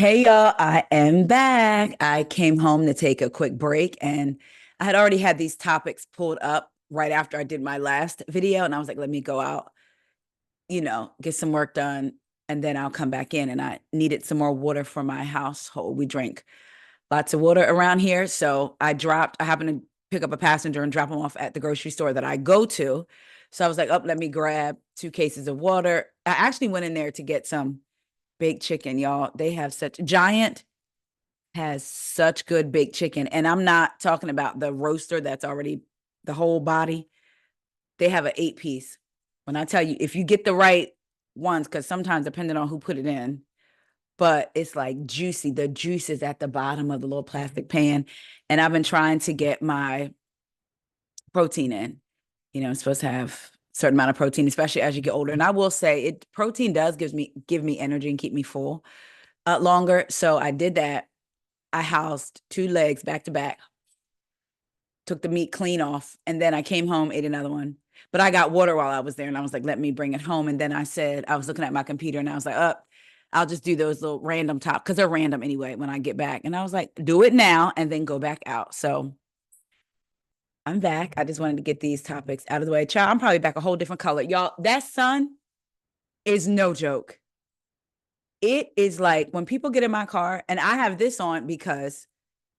Hey y'all, I am back. I came home to take a quick break and I had already had these topics pulled up right after I did my last video. And I was like, let me go out, get some work done and then I'll come back in. And I needed some more water for my household. We drink lots of water around here. So I happened to pick up a passenger and drop him off at the grocery store that I go to. So I was like, oh, let me grab 2 cases of water. I actually went in there to get some baked chicken, y'all. They have such Giant has such good baked chicken. And I'm not talking about the roaster that's already the whole body. They have an 8 piece. When I tell you, if you get the right ones, because sometimes depending on who put it in, but it's like juicy. The juice is at the bottom of the little plastic pan. And I've been trying to get my protein in. I'm supposed to have a certain amount of protein, especially as you get older. And I will say protein does give me energy and keep me full longer. So I did that. I housed 2 legs back to back, took the meat clean off, and then I came home, ate another one. But I got water while I was there, and I was like, let me bring it home. And then I said, I was looking at my computer, and I was like, I'll just do those little random top because they're random anyway when I get back. And I was like, do it now and then go back out. So I'm back. I just wanted to get these topics out of the way. Child, I'm probably back a whole different color. Y'all, that sun is no joke. It is like when people get in my car, and I have this on because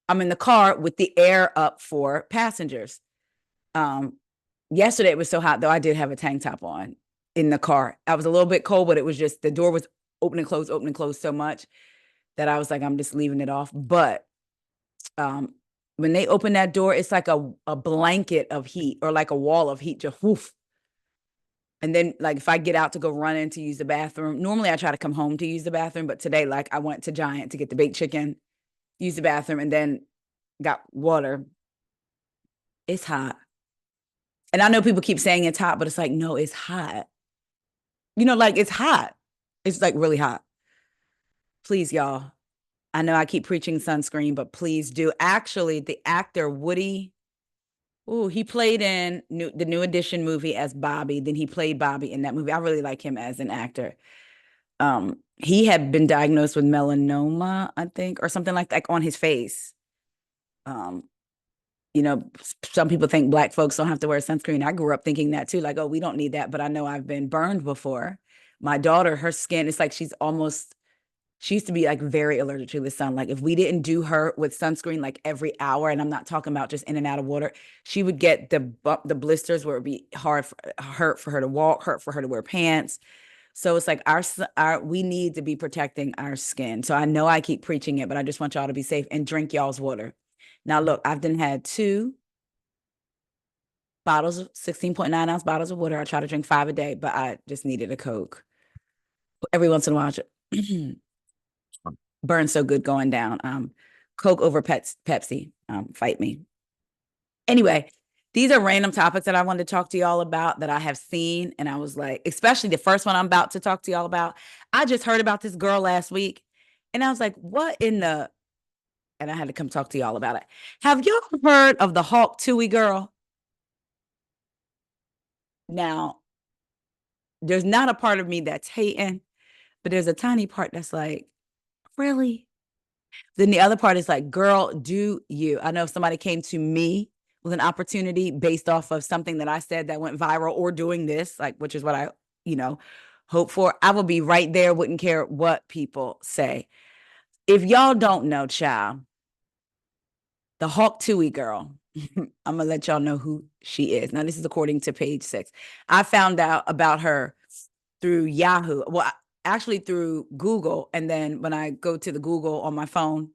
I'm in the car with the air up for passengers. Um, Yesterday it was so hot though. I did have a tank top on in the car. I was a little bit cold, but it was just the door was open and close so much that I was like, I'm just leaving it off. But um, when they open that door, it's like a blanket of heat or like a wall of heat, just woof. And then like if I get out to go run in to use the bathroom, normally I try to come home to use the bathroom, but today like I went to Giant to get the baked chicken, use the bathroom, and then got water. It's hot. And I know people keep saying it's hot, but it's like, no, it's hot. Like it's hot. It's like really hot. Please, y'all. I know I keep preaching sunscreen, but please do. Actually, the actor Woody, he played in the New Edition movie as Bobby. Then he played Bobby in that movie. I really like him as an actor. He had been diagnosed with melanoma, I think, or something like on his face. Um, some people think Black folks don't have to wear sunscreen. I grew up thinking that too, like, oh, we don't need that. But I know I've been burned before. My daughter, her skin, it's like she used to be like very allergic to the sun. Like if we didn't do her with sunscreen like every hour, and I'm not talking about just in and out of water, she would get the blisters where it'd be hurt for her to walk, hurt for her to wear pants. So it's like we need to be protecting our skin. So I know I keep preaching it, but I just want y'all to be safe and drink y'all's water. Now, look, I've done had 2 bottles of 16.9 ounce bottles of water. I try to drink 5 a day, but I just needed a Coke. Every once in a while, burn so good going down. Coke over Pepsi. Fight me. Anyway, these are random topics that I wanted to talk to y'all about that I have seen. And I was like, especially the first one I'm about to talk to y'all about. I just heard about this girl last week. And I was like, what in the and I had to come talk to y'all about it. Have y'all heard of the Hawk Tuah girl? Now, there's not a part of me that's hating, but there's a tiny part that's like, really? Then the other part is like, girl, do you? I know if somebody came to me with an opportunity based off of something that I said that went viral or doing this, like, which is what I, you know, hope for, I will be right there, wouldn't care what people say. If y'all don't know, child, the Hawk Tuah girl, I'm gonna let y'all know who she is. Now, this is according to page 6. I found out about her through Yahoo. Well, actually through Google. And then when I go to the Google on my phone,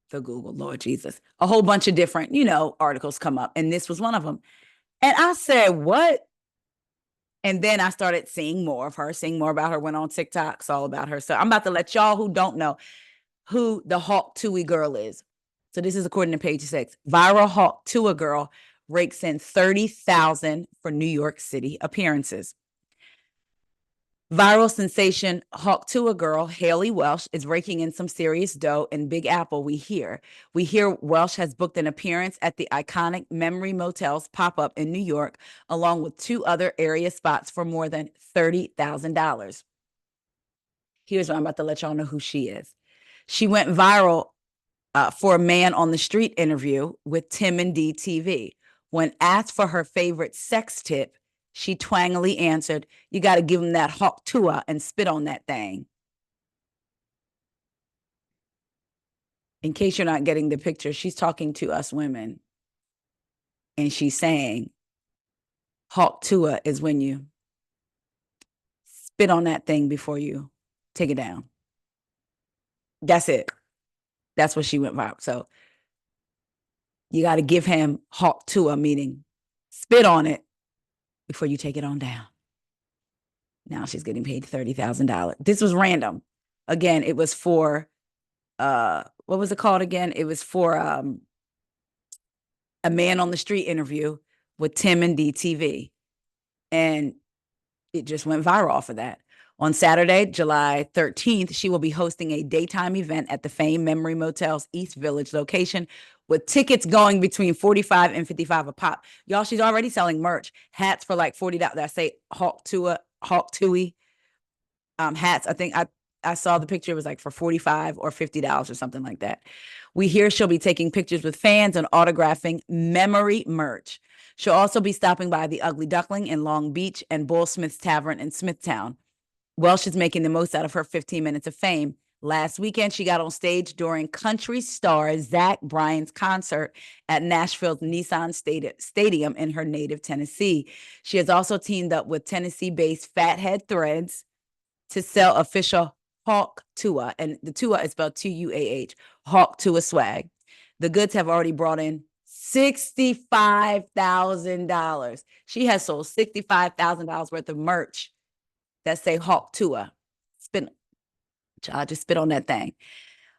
the Google, Lord Jesus, a whole bunch of different, articles come up. And this was one of them. And I said, what? And then I started seeing more of her, seeing more about her, went on TikTok, saw all about her. So I'm about to let y'all who don't know who the Hawk Tuah girl is. So this is according to page 6. Viral Hawk Tuah girl rakes in 30,000 for New York City appearances. Viral sensation Hawk Tuah girl Haley Welsh is raking in some serious dough in Big Apple. We hear Welsh has booked an appearance at the iconic Memory Motel's pop-up in New York, along with 2 other area spots for more than $30,000. Here's what I'm about to let y'all know who she is. She went viral for a man on the street interview with Tim and DTV. When asked for her favorite sex tip, she twangily answered, "You got to give him that Hawk Tuah and spit on that thing." In case you're not getting the picture, she's talking to us women and she's saying, Hawk Tuah is when you spit on that thing before you take it down. That's it. That's what she went viral. So you got to give him Hawk Tuah, meaning spit on it before you take it on down. Now she's getting paid $30,000. This was random. Again, it was for what was it called again? It was for a man on the street interview with Tim and DTV. And it just went viral off of that. On Saturday, July 13th, she will be hosting a daytime event at the famed Memory Motel's East Village location with tickets going between $45 and $55 a pop. Y'all, she's already selling merch. Hats for like $40 that say Hawk Tuah, hats. I think I saw the picture. It was like for $45 or $50 or something like that. We hear she'll be taking pictures with fans and autographing memory merch. She'll also be stopping by the Ugly Duckling in Long Beach and Bull Smith's Tavern in Smithtown. Welsh is making the most out of her 15 minutes of fame. Last weekend, she got on stage during country star Zach Bryan's concert at Nashville's Nissan Stadium in her native Tennessee. She has also teamed up with Tennessee-based Fathead Threads to sell official Hawk Tuah, and the Tuah is spelled Tuah, Hawk Tuah swag. The goods have already brought in $65,000. She has sold $65,000 worth of merch that say Hawk Tuah. Just spit on that thing.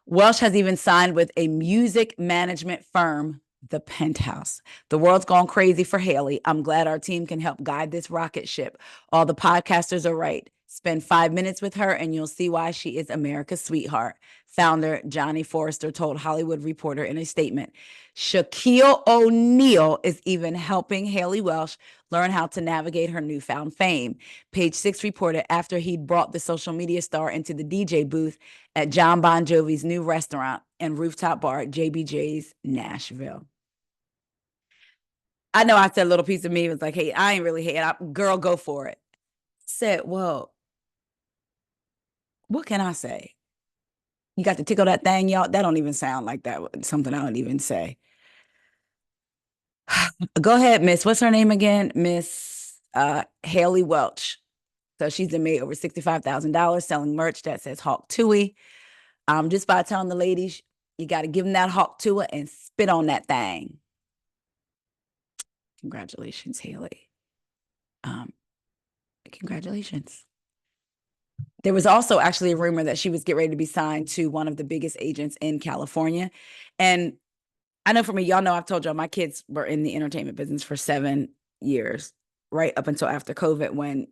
Welsh has even signed with a music management firm, The Penthouse. The world's gone crazy for Haley. I'm glad our team can help guide this rocket ship. All the podcasters are right. Spend 5 minutes with her and you'll see why she is America's sweetheart. Founder Johnny Forrester told Hollywood Reporter in a statement. Shaquille O'Neal is even helping Haley Welsh learn how to navigate her newfound fame. Page Six reported after he'd brought the social media star into the DJ booth at John Bon Jovi's new restaurant and rooftop bar at JBJ's Nashville. I know I said a little piece of me was like, hey, I ain't really hate it. Girl, go for it. Said, well, what can I say? You got to tickle that thing, y'all. That don't even sound like that. Something I don't even say. Go ahead, Miss. What's her name again? Miss Haley Welch. So she's made over $65,000 selling merch that says Hawk Tuah. Just by telling the ladies, you got to give them that Hawk Tuah and spit on that thing. Congratulations, Haley. Congratulations. There was also actually a rumor that she was getting ready to be signed to one of the biggest agents in California. And I know for me, y'all know I've told y'all my kids were in the entertainment business for 7 years, right up until after COVID when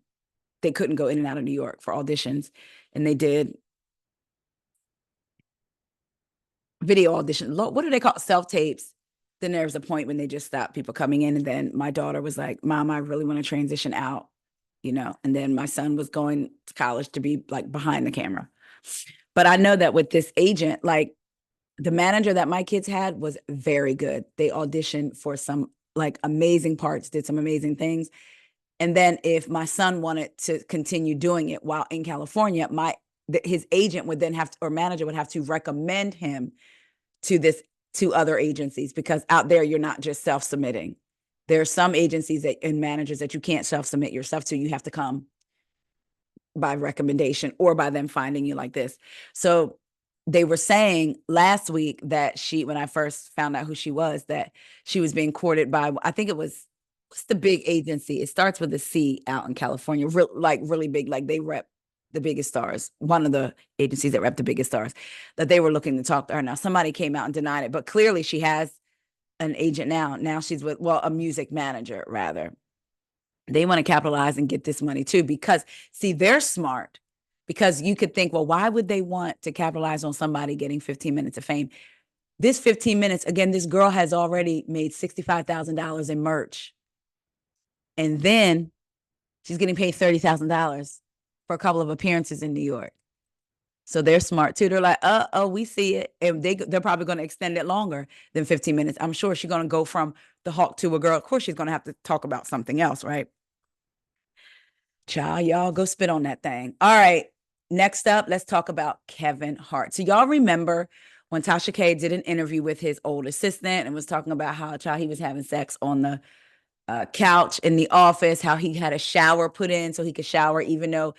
they couldn't go in and out of New York for auditions. And they did video audition. What do they call it? Self-tapes. Then there was a point when they just stopped people coming in. And then my daughter was like, Mom, I really want to transition out, and then my son was going to college to be like behind the camera. But I know that with this agent, like the manager that my kids had was very good. They auditioned for some like amazing parts, did some amazing things. And then if my son wanted to continue doing it while in California, his agent would then have to, or manager would have to recommend him to other agencies, because out there you're not just self-submitting. There are some agencies and managers that you can't self-submit yourself to. You have to come by recommendation or by them finding you like this. So they were saying last week that when I first found out who she was, that she was being courted by, I think it was, what's the big agency? It starts with a C out in California, really big, like they rep the biggest stars. One of the agencies that rep the biggest stars, that they were looking to talk to her. Now, somebody came out and denied it, but clearly she has an agent now. Now she's with, a music manager, rather. They want to capitalize and get this money too, because see, they're smart, because you could think, well, why would they want to capitalize on somebody getting 15 minutes of fame? This 15 minutes, again, this girl has already made $65,000 in merch. And then she's getting paid $30,000 for a couple of appearances in New York. So they're smart too. They're like, oh, we see it. And they're probably going to extend it longer than 15 minutes. I'm sure she's going to go from the Hawk to a girl. Of course, she's going to have to talk about something else, right? Child, y'all go spit on that thing. All right. Next up, let's talk about Kevin Hart. So y'all remember when Tasha K did an interview with his old assistant and was talking about how child he was having sex on the couch in the office, how he had a shower put in so he could shower, even though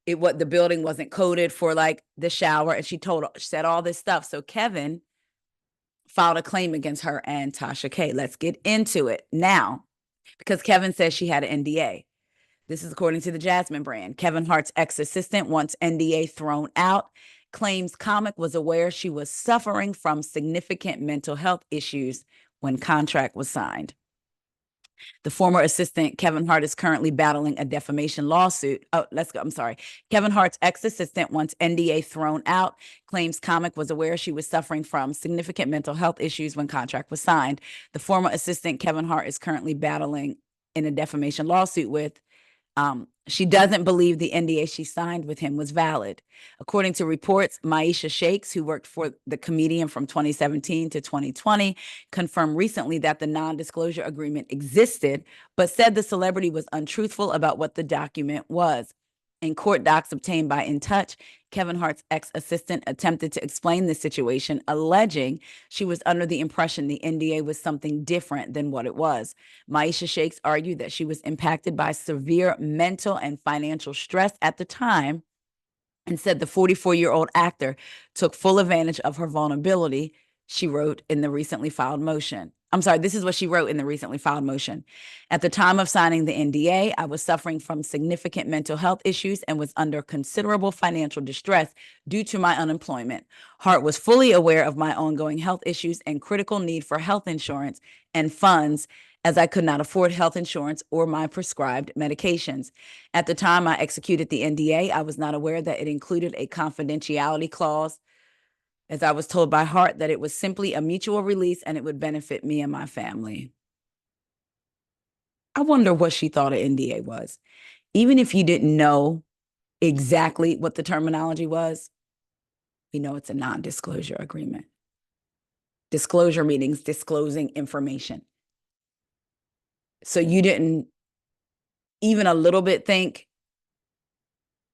the building wasn't coded for like the shower. And she said all this stuff. So Kevin filed a claim against her and Tasha K. Let's get into it now, because Kevin says she had an NDA. This is according to the Jasmine brand. Kevin Hart's ex-assistant wants NDA thrown out, claims comic was aware she was suffering from significant mental health issues when contract was signed. The former assistant, Kevin Hart, is currently battling a defamation lawsuit. Oh, let's go. I'm sorry. Kevin Hart's ex-assistant wants NDA thrown out, claims comic was aware she was suffering from significant mental health issues when contract was signed. The former assistant, Kevin Hart, is currently battling in a defamation lawsuit with she doesn't believe the NDA she signed with him was valid. According to reports, Maisha Shakes, who worked for the comedian from 2017 to 2020, confirmed recently that the non-disclosure agreement existed, but said the celebrity was untruthful about what the document was. In court docs obtained by In Touch, Kevin Hart's ex-assistant attempted to explain the situation, alleging she was under the impression the NDA was something different than what it was. Maisha Shakes argued that she was impacted by severe mental and financial stress at the time and said the 44-year-old actor took full advantage of her vulnerability, she wrote in the recently filed motion. I'm sorry, this is what she wrote in the recently filed motion. At the time of signing the NDA, I was suffering from significant mental health issues and was under considerable financial distress due to my unemployment. Hart was fully aware of my ongoing health issues and critical need for health insurance and funds, as I could not afford health insurance or my prescribed medications. At the time I executed the NDA, I was not aware that it included a confidentiality clause, as I was told by Hart that it was simply a mutual release and it would benefit me and my family. I wonder what she thought an NDA was. Even if you didn't know exactly what the terminology was, we know it's a non-disclosure agreement. Disclosure means disclosing information. So you didn't even a little bit think,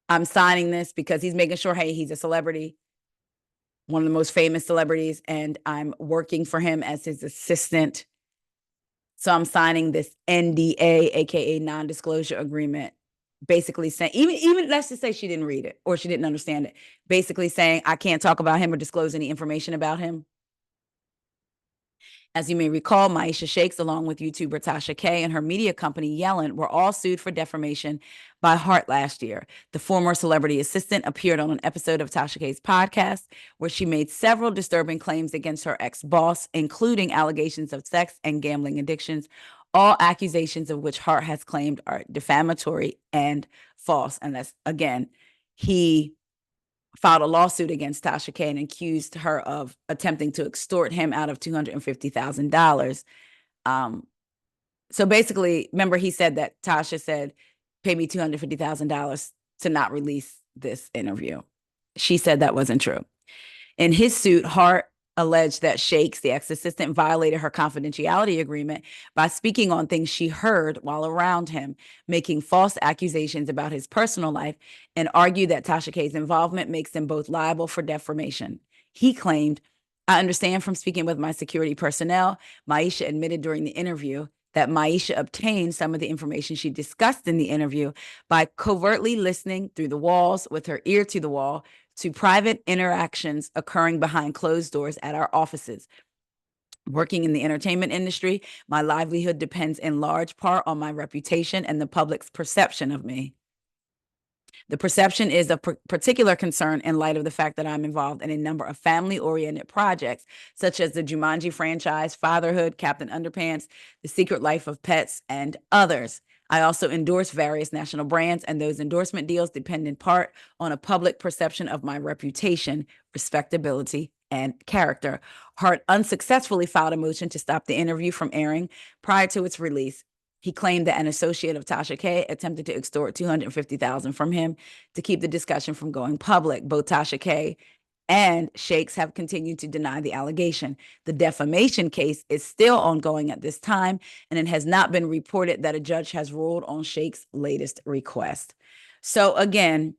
I'm signing this because he's making sure, hey, he's a celebrity, one of the most famous celebrities, and I'm working for him as his assistant. So I'm signing this NDA, aka non-disclosure agreement, basically saying, even let's just say she didn't read it or she didn't understand it, basically saying I can't talk about him or disclose any information about him. As you may recall, Maisha Shakes, along with YouTuber Tasha K and her media company Yellen, were all sued for defamation by Hart last year. The former celebrity assistant appeared on an episode of Tasha K's podcast, where she made several disturbing claims against her ex-boss, including allegations of sex and gambling addictions, all accusations of which Hart has claimed are defamatory and false. And that's, again, he filed a lawsuit against Tasha K and accused her of attempting to extort him out of $250,000. So basically, remember he said that Tasha said, pay me $250,000 to not release this interview. She said that wasn't true. In his suit, Hart alleged that Shakes, the ex-assistant, violated her confidentiality agreement by speaking on things she heard while around him, making false accusations about his personal life, and argued that Tasha K's involvement makes them both liable for defamation. He claimed, I understand from speaking with my security personnel, Maisha admitted during the interview that Maisha obtained some of the information she discussed in the interview by covertly listening through the walls with her ear to the wall to private interactions occurring behind closed doors at our offices. Working in the entertainment industry, my livelihood depends in large part on my reputation and the public's perception of me. The perception is of particular concern in light of the fact that I'm involved in a number of family-oriented projects, such as the Jumanji franchise, Fatherhood, Captain Underpants, The Secret Life of Pets, and others. I also endorse various national brands, and those endorsement deals depend in part on a public perception of my reputation, respectability, and character. Hart unsuccessfully filed a motion to stop the interview from airing prior to its release. He claimed that an associate of Tasha K attempted to extort $250,000 from him to keep the discussion from going public. Both Tasha K and Shakes have continued to deny the allegation. The defamation case is still ongoing at this time, and it has not been reported that a judge has ruled on Shakes' latest request. So again,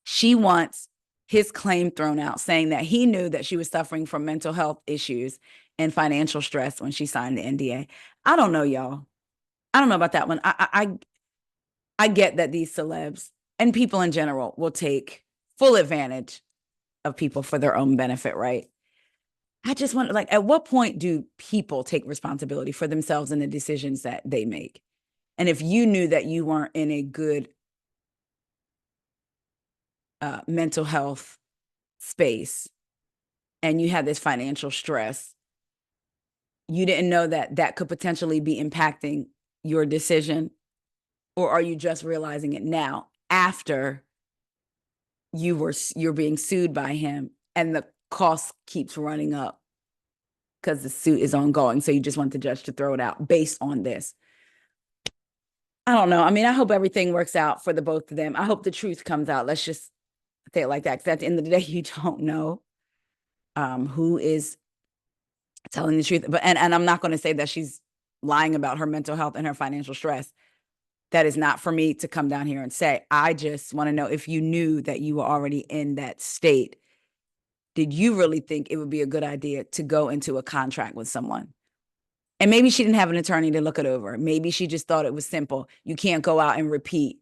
she wants his claim thrown out, saying that he knew that she was suffering from mental health issues and financial stress when she signed the NDA. I don't know, y'all. I don't know about that one. I get that these celebs and people in general will take full advantage of people for their own benefit, right? I just wonder, like, at what point do people take responsibility for themselves and the decisions that they make? And if you knew that you weren't in a good mental health space and you had this financial stress, you didn't know that that could potentially be impacting your decision, or are you just realizing it now after you're being sued by him and the cost keeps running up because the suit is ongoing, so you just want the judge to throw it out based on this? I don't know. I mean, I hope everything works out for the both of them. I hope the truth comes out. Let's just say it like that, because at the end of the day, you don't know who is telling the truth. But and I'm not going to say that she's lying about her mental health and her financial stress. That is not for me to come down here and say. I just want to know, if you knew that you were already in that state, did you really think it would be a good idea to go into a contract with someone? And maybe she didn't have an attorney to look it over. Maybe she just thought it was simple. You can't go out and repeat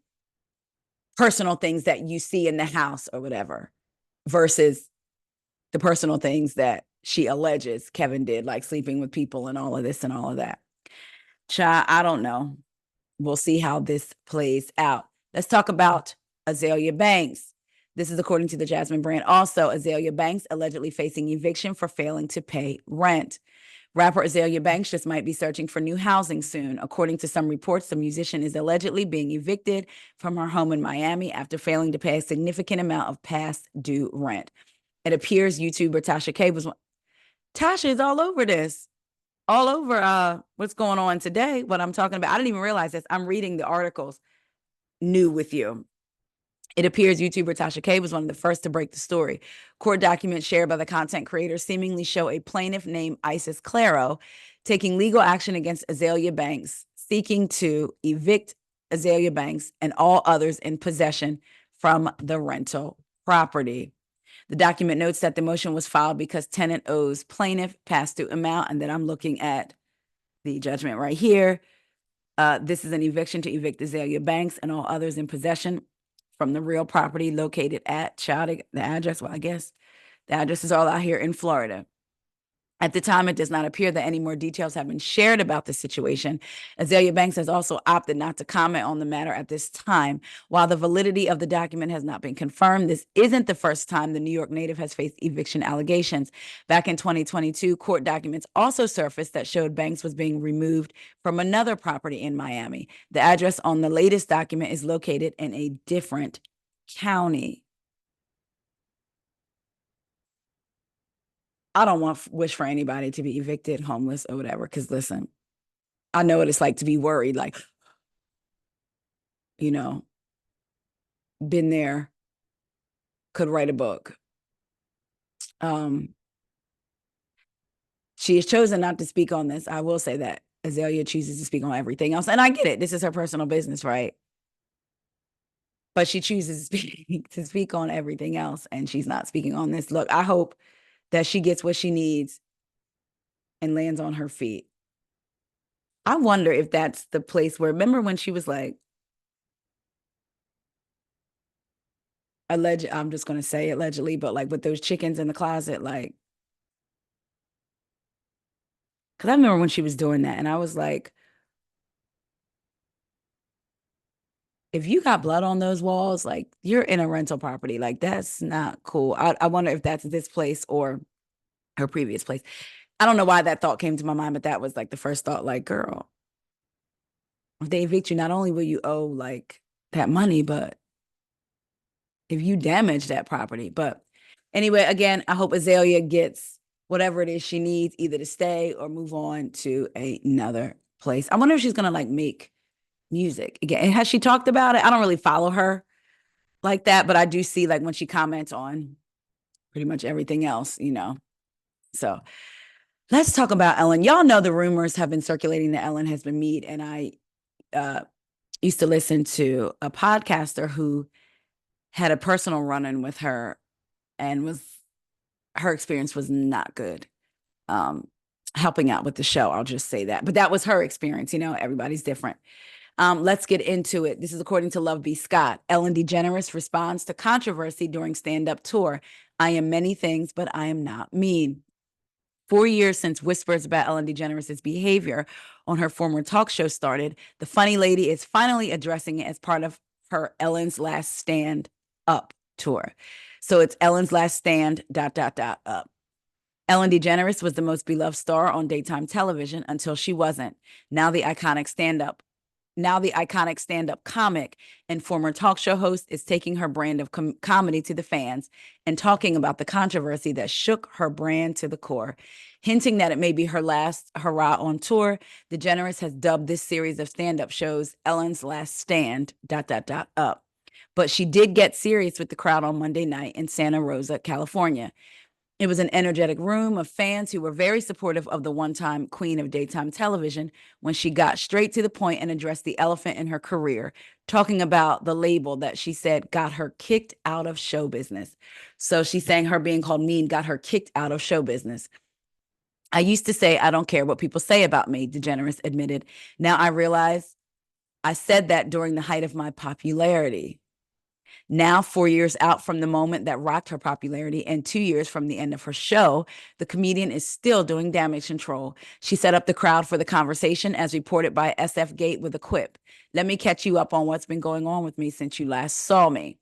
personal things that you see in the house or whatever, versus the personal things that she alleges Kevin did, like sleeping with people and all of this and all of that. Child, I don't know. We'll see how this plays out. Let's talk about Azealia Banks. This is according to the Jasmine brand. Also, Azealia Banks allegedly facing eviction for failing to pay rent. Rapper Azealia Banks just might be searching for new housing soon. According to some reports, the musician is allegedly being evicted from her home in Miami after failing to pay a significant amount of past due rent. It appears YouTuber Tasha K was Tasha is all over this, all over what's going on today, what I'm talking about. I didn't even realize this. I'm reading the articles new with you. It appears YouTuber Tasha K was one of the first to break the story. Court documents shared by the content creator seemingly show a plaintiff named Isis Claro taking legal action against Azealia Banks, seeking to evict Azealia Banks and all others in possession from the rental property. The document notes that the motion was filed because tenant owes plaintiff past due amount, and then I'm looking at the judgment right here. This is an eviction to evict Azealia Banks and all others in possession from the real property located at the address. Well, I guess the address is all out here in Florida. At the time, it does not appear that any more details have been shared about the situation. Azealia Banks has also opted not to comment on the matter at this time. While the validity of the document has not been confirmed, this isn't the first time the New York native has faced eviction allegations. Back in 2022, court documents also surfaced that showed Banks was being removed from another property in Miami. The address on the latest document is located in a different county. I don't wish for anybody to be evicted, homeless, or whatever. Because listen, I know what it's like to be worried. Like, you know, been there, could write a book. She has chosen not to speak on this. I will say that Azealia chooses to speak on everything else, and I get it. This is her personal business, right? But she chooses to speak on everything else, and she's not speaking on this. Look, I hope that she gets what she needs and lands on her feet. I wonder if that's the place where, remember when she was like, I'm just going to say allegedly, but like with those chickens in the closet, like, because I remember when she was doing that and I was like, if you got blood on those walls, like you're in a rental property, like that's not cool. I wonder if that's this place or her previous place. I don't know why that thought came to my mind, but that was like the first thought, like, girl, if they evict you, not only will you owe like that money, but if you damage that property. But anyway, again, I hope Azealia gets whatever it is she needs, either to stay or move on to another place. I wonder if she's gonna like make music again. Has she talked about it? I don't really follow her like that, but I do see like when she comments on pretty much everything else, you know. So let's talk about Ellen. Y'all know the rumors have been circulating that Ellen has been meat, and I used to listen to a podcaster who had a personal run-in with her, and her experience was not good. Helping out with the show, I'll just say that. But that was her experience. You know, everybody's different. Let's get into it. This is according to Love B. Scott. Ellen DeGeneres responds to controversy during stand-up tour. I am many things, but I am not mean. 4 years since whispers about Ellen DeGeneres' behavior on her former talk show started, the funny lady is finally addressing it as part of her Ellen's Last Stand Up tour. So it's Ellen's Last Stand, ... up. Ellen DeGeneres was the most beloved star on daytime television until she wasn't. Now the iconic stand-up comic and former talk show host is taking her brand of comedy to the fans and talking about the controversy that shook her brand to the core. Hinting that it may be her last hurrah on tour, DeGeneres has dubbed this series of stand-up shows Ellen's Last Stand, ... up. But she did get serious with the crowd on Monday night in Santa Rosa, California. It was an energetic room of fans who were very supportive of the one-time queen of daytime television when she got straight to the point and addressed the elephant in her career, talking about the label that she said got her kicked out of show business. So she's saying her being called mean got her kicked out of show business. I used to say, I don't care what people say about me, DeGeneres admitted. Now I realize I said that during the height of my popularity. Now, 4 years out from the moment that rocked her popularity and 2 years from the end of her show, the comedian is still doing damage control. She set up the crowd for the conversation as reported by SF Gate with a quip. Let me catch you up on what's been going on with me since you last saw me.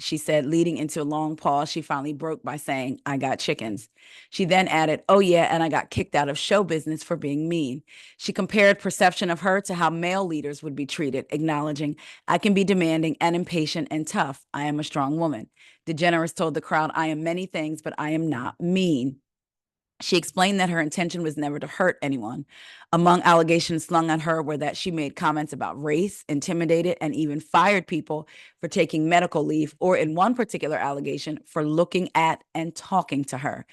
She said, leading into a long pause, she finally broke by saying, I got chickens. She then added, oh yeah, and I got kicked out of show business for being mean. She compared perception of her to how male leaders would be treated, acknowledging, I can be demanding and impatient and tough. I am a strong woman. DeGeneres told the crowd, I am many things, but I am not mean. She explained that her intention was never to hurt anyone. Among allegations slung at her were that she made comments about race, intimidated, and even fired people for taking medical leave, or in one particular allegation, for looking at and talking to her.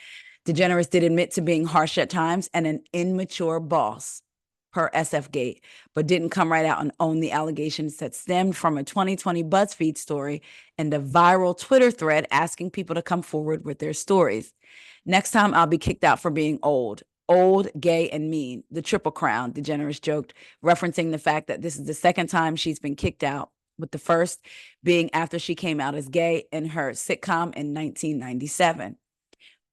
DeGeneres did admit to being harsh at times and an immature boss, per SF Gate, but didn't come right out and own the allegations that stemmed from a 2020 BuzzFeed story and a viral Twitter thread asking people to come forward with their stories. Next time I'll be kicked out for being old, gay, and mean. The triple crown, DeGeneres joked, referencing the fact that this is the second time she's been kicked out, with the first being after she came out as gay in her sitcom in 1997.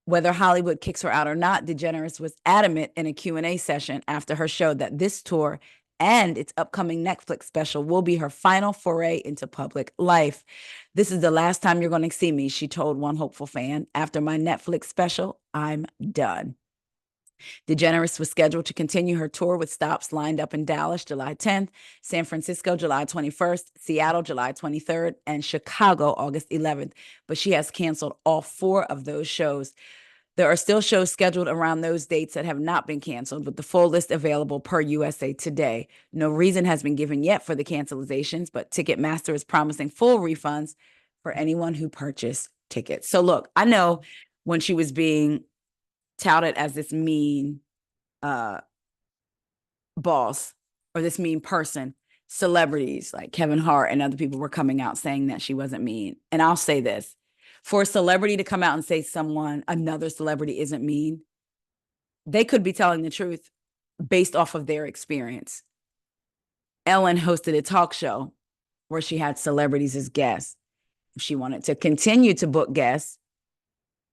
Whether Hollywood kicks her out or not, DeGeneres was adamant in a Q&A session after her show that this tour and its upcoming Netflix special will be her final foray into public life. This is the last time you're going to see me, she told one hopeful fan. After my Netflix special, I'm done. DeGeneres was scheduled to continue her tour with stops lined up in Dallas, July 10th, San Francisco, July 21st, Seattle, July 23rd, and Chicago, August 11th. But she has canceled all 4 of those shows. There are still shows scheduled around those dates that have not been canceled, with the full list available per USA Today. No reason has been given yet for the cancelizations, but Ticketmaster is promising full refunds for anyone who purchased tickets. So look, I know when she was being touted as this mean boss or this mean person, celebrities like Kevin Hart and other people were coming out saying that she wasn't mean. And I'll say this, for a celebrity to come out and say another celebrity isn't mean, they could be telling the truth based off of their experience. Ellen hosted a talk show where she had celebrities as guests. If she wanted to continue to book guests,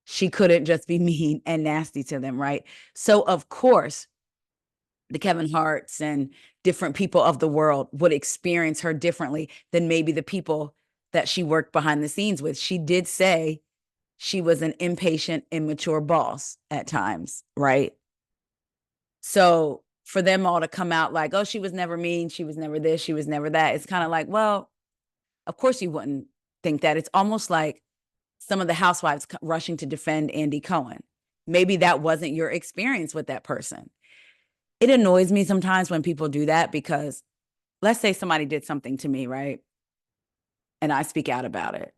she couldn't just be mean and nasty to them, right? So of course, the Kevin Harts and different people of the world would experience her differently than maybe the people that she worked behind the scenes with. She did say she was an impatient, immature boss at times, right? So for them all to come out like, oh, she was never mean, she was never this, she was never that, it's kind of like, well, of course you wouldn't think that. It's almost like some of the housewives rushing to defend Andy Cohen. Maybe that wasn't your experience with that person. it annoys me sometimes when people do that because let's say somebody did something to me, right? And I speak out about it.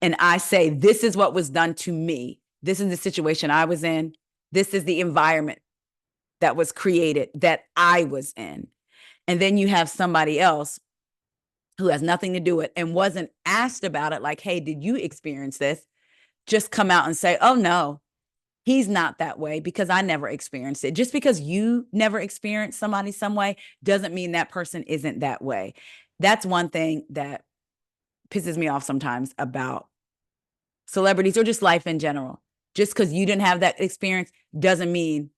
And I say, this is what was done to me. This is the situation I was in. This is the environment that was created that I was in. And then you have somebody else who has nothing to do with it and wasn't asked about it, like, hey, did you experience this? Just come out and say, oh, no, he's not that way because I never experienced it. Just because you never experienced somebody some way doesn't mean that person isn't that way. That's one thing that pisses me off sometimes about celebrities or just life in general. Just because you didn't have that experience doesn't mean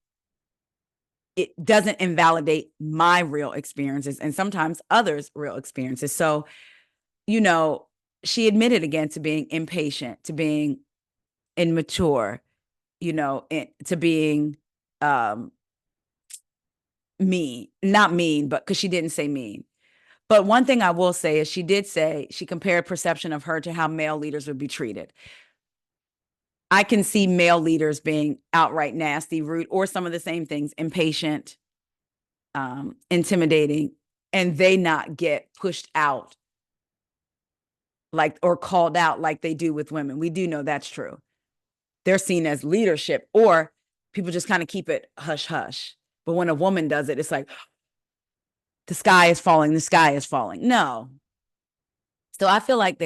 it doesn't invalidate my real experiences and sometimes others' real experiences. So, you know, she admitted again to being impatient, to being immature, to being mean, not mean, but because she didn't say mean. But one thing I will say is she did say she compared perception of her to how male leaders would be treated. I can see male leaders being outright nasty, rude, or some of the same things, impatient, intimidating, and they not get pushed out like or called out like they do with women. We do know that's true. They're seen as leadership, or people just kind of keep it hush hush. But when a woman does it, it's like the sky is falling, the sky is falling. No. So I feel like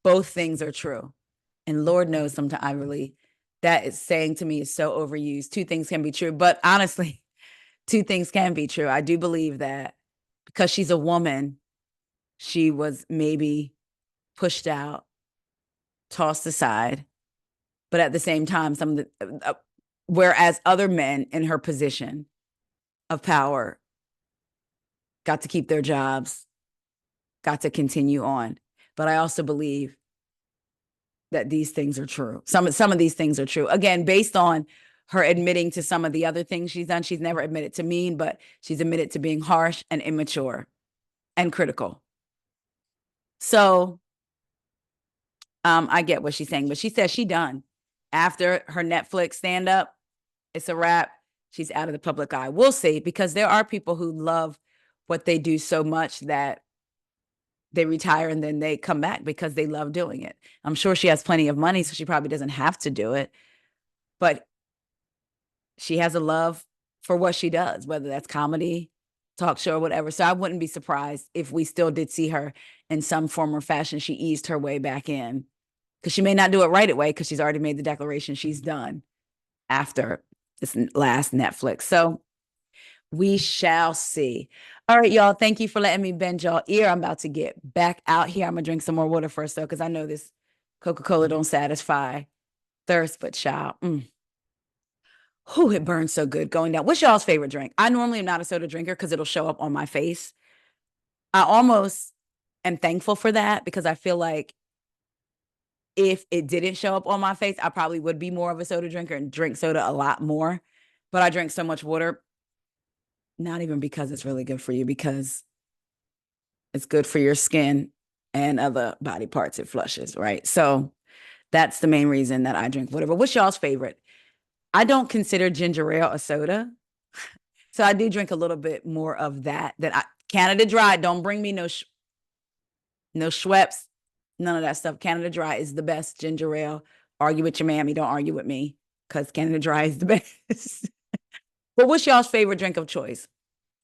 both things are true. And Lord knows sometimes that is saying to me is so overused. Two things can be true, but honestly, two things can be true. I do believe that because she's a woman, she was maybe pushed out, tossed aside, but at the same time, whereas other men in her position of power got to keep their jobs, got to continue on. But I also believe that these things are true. Some of these things are true. Again, based on her admitting to some of the other things she's done. She's never admitted to mean, but she's admitted to being harsh and immature and critical. So I get what she's saying, but she says she done. After her Netflix stand-up, it's a wrap. She's out of the public eye. We'll see, because there are people who love what they do so much that they retire and then they come back because they love doing it. I'm sure she has plenty of money, so she probably doesn't have to do it. But she has a love for what she does, whether that's comedy, talk show, or whatever. So I wouldn't be surprised if we still did see her in some form or fashion. She eased her way back in, because she may not do it right away because she's already made the declaration she's done after this last Netflix. So we shall see. All right, y'all. Thank you for letting me bend y'all ear. I'm about to get back out here. I'm gonna drink some more water first, though, because I know this Coca-Cola don't satisfy thirst, but child. It burns so good going down. What's y'all's favorite drink? I normally am not a soda drinker because it'll show up on my face. I almost am thankful for that, because I feel like if it didn't show up on my face, I probably would be more of a soda drinker and drink soda a lot more. But I drink so much water, not even because it's really good for you, because it's good for your skin and other body parts it flushes, right? So that's the main reason that I drink water. But what's y'all's favorite? I don't consider ginger ale a soda. So I do drink a little bit more of that Canada Dry. Don't bring me no Schweppes, none of that stuff. Canada Dry is the best ginger ale. Argue with your mammy. Don't argue with me, because Canada Dry is the best. But what's y'all's favorite drink of choice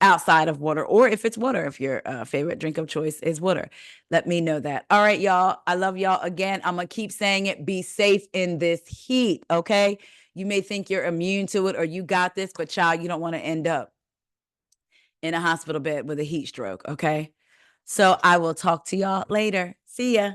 outside of water? Or if it's water, if your favorite drink of choice is water, let me know that. All right, y'all. I love y'all. Again, I'm going to keep saying it. Be safe in this heat, okay? You may think you're immune to it or you got this, but child, you don't want to end up in a hospital bed with a heat stroke, okay? So I will talk to y'all later. See ya.